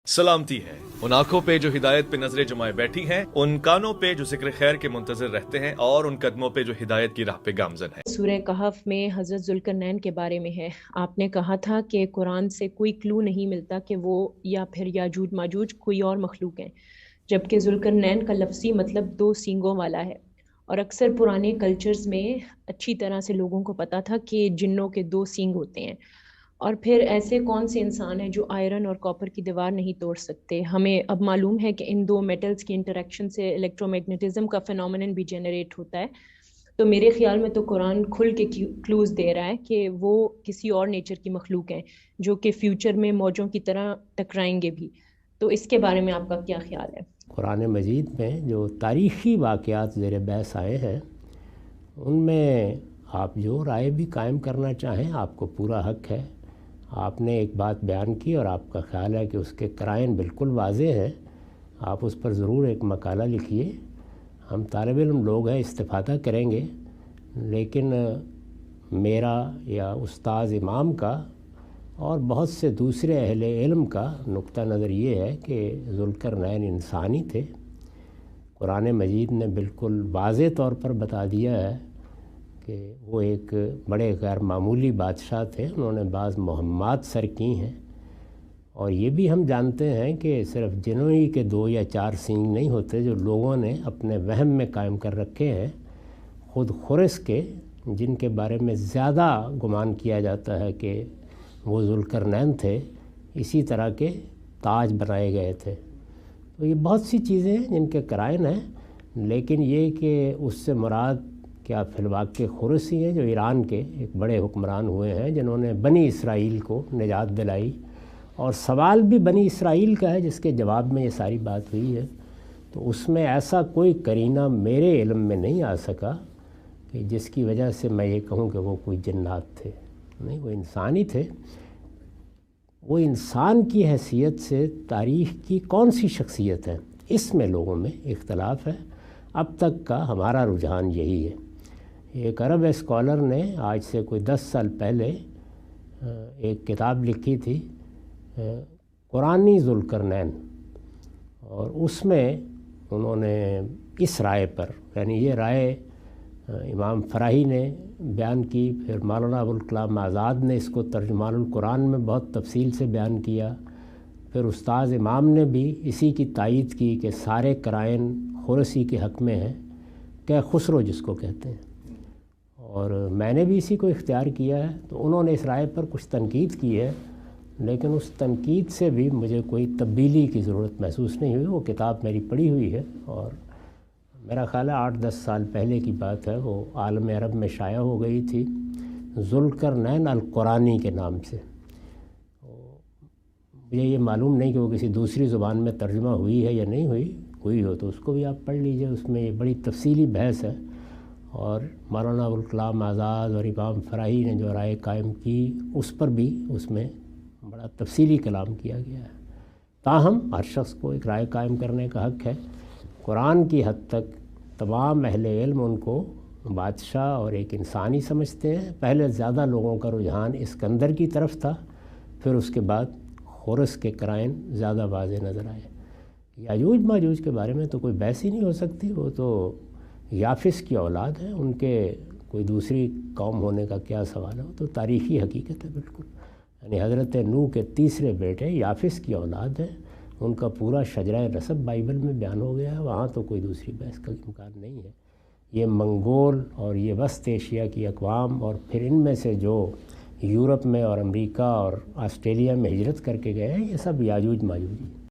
سلامتی ہے ان آنکھوں پہ جو ہدایت پہ نظریں جمائے بیٹھی ہیں، ان کانوں پہ جو ذکر خیر کے منتظر رہتے ہیں، اور ان قدموں پہ جو ہدایت کی راہ پہ گامزن ہیں۔ سورہ کہف میں حضرت ذوالقرنین کے بارے میں ہے۔ آپ نے کہا تھا کہ قرآن سے کوئی کلو نہیں ملتا کہ وہ یا پھر یاجوج ماجوج کوئی اور مخلوق ہیں، جبکہ ذوالقرنین کا لفظی مطلب دو سینگوں والا ہے، اور اکثر پرانے کلچرز میں اچھی طرح سے لوگوں کو پتا تھا کہ جنوں کے دو سینگ ہوتے ہیں۔ اور پھر ایسے کون سے انسان ہیں جو آئرن اور کاپر کی دیوار نہیں توڑ سکتے؟ ہمیں اب معلوم ہے کہ ان دو میٹلز کی انٹریکشن سے الیکٹرو میگنیٹزم کا فینومینن بھی جنریٹ ہوتا ہے۔ تو میرے خیال میں تو قرآن کھل کے کلوز دے رہا ہے کہ وہ کسی اور نیچر کی مخلوق ہیں جو کہ فیوچر میں موجوں کی طرح ٹکرائیں گے بھی۔ تو اس کے بارے میں آپ کا کیا خیال ہے؟ قرآن مجید میں جو تاریخی واقعات زیر بحث آئے ہیں، ان میں آپ جو رائے بھی قائم کرنا چاہیں آپ کو پورا حق ہے۔ آپ نے ایک بات بیان کی اور آپ کا خیال ہے کہ اس کے قرائن بالکل واضح ہیں، آپ اس پر ضرور ایک مقالہ لکھیے۔ ہم طالب علم لوگ ہیں، استفادہ کریں گے، لیکن میرا یا استاذ امام کا اور بہت سے دوسرے اہل علم کا نقطہ نظر یہ ہے کہ ذوالقرنین انسانی تھے۔ قرآن مجید نے بالکل واضح طور پر بتا دیا ہے کہ وہ ایک بڑے غیر معمولی بادشاہ تھے، انہوں نے بعض مہمات سر کی ہیں، اور یہ بھی ہم جانتے ہیں کہ صرف جنوں ہی کے 2 یا 4 سینگ نہیں ہوتے جو لوگوں نے اپنے وہم میں قائم کر رکھے ہیں۔ خود خرس کے، جن کے بارے میں زیادہ گمان کیا جاتا ہے کہ وہ ذوالقرنین تھے، اسی طرح کے تاج بنائے گئے تھے۔ تو یہ بہت سی چیزیں ہیں جن کے قرائن ہیں، لیکن یہ کہ اس سے مراد کیا فی الواقع خرس ہی ہیں جو ایران کے ایک بڑے حکمران ہوئے ہیں، جنہوں نے بنی اسرائیل کو نجات دلائی، اور سوال بھی بنی اسرائیل کا ہے جس کے جواب میں یہ ساری بات ہوئی ہے۔ تو اس میں ایسا کوئی قرینہ میرے علم میں نہیں آ سکا کہ جس کی وجہ سے میں یہ کہوں کہ وہ کوئی جنات تھے۔ نہیں، وہ انسان ہی تھے۔ وہ انسان کی حیثیت سے تاریخ کی کون سی شخصیت ہے، اس میں لوگوں میں اختلاف ہے۔ اب تک کا ہمارا رجحان یہی ہے۔ ایک عرب اسکالر نے آج سے کوئی 10 سال پہلے ایک کتاب لکھی تھی، قرآنی ذوالقرنین، اور اس میں انہوں نے اس رائے پر، یعنی یہ رائے امام فراہی نے بیان کی، پھر مولانا ابوالکلام آزاد نے اس کو ترجمان القرآن میں بہت تفصیل سے بیان کیا، پھر استاذ امام نے بھی اسی کی تائید کی کہ سارے قرائن خرسی کے حق میں ہیں، کہ خسرو جس کو کہتے ہیں، اور میں نے بھی اسی کو اختیار کیا ہے۔ تو انہوں نے اس رائے پر کچھ تنقید کی ہے، لیکن اس تنقید سے بھی مجھے کوئی تبدیلی کی ضرورت محسوس نہیں ہوئی۔ وہ کتاب میری پڑھی ہوئی ہے، اور میرا خیال ہے 8-10 سال پہلے کی بات ہے، وہ عالم عرب میں شائع ہو گئی تھی ذوالقرنین القرآنی کے نام سے۔ مجھے یہ معلوم نہیں کہ وہ کسی دوسری زبان میں ترجمہ ہوئی ہے یا نہیں ہوئی ہو تو اس کو بھی آپ پڑھ لیجئے، اس میں یہ بڑی تفصیلی بحث ہے، اور مولانا ابوالکلام آزاد اور امام فراہی نے جو رائے قائم کی اس پر بھی اس میں بڑا تفصیلی کلام کیا گیا ہے۔ تاہم ہر شخص کو ایک رائے قائم کرنے کا حق ہے۔ قرآن کی حد تک تمام اہل علم ان کو بادشاہ اور ایک انسانی سمجھتے ہیں۔ پہلے زیادہ لوگوں کا رجحان اسکندر کی طرف تھا، پھر اس کے بعد خرس کے قرائن زیادہ واضح نظر آئے۔ یاجوج ماجوج کے بارے میں تو کوئی بحث ہی نہیں ہو سکتی، وہ تو یافس کی اولاد ہے، ان کے کوئی دوسری قوم ہونے کا کیا سوال ہے، وہ تو تاریخی حقیقت ہے بالکل۔ یعنی حضرت نوح کے تیسرے بیٹے یافس کی اولاد ہیں، ان کا پورا شجرہ نسب بائبل میں بیان ہو گیا ہے، وہاں تو کوئی دوسری بحث کا امکان نہیں ہے۔ یہ منگول اور یہ وسط ایشیا کی اقوام، اور پھر ان میں سے جو یورپ میں اور امریکہ اور آسٹریلیا میں ہجرت کر کے گئے ہیں، یہ سب یاجوج ماجوج ہیں۔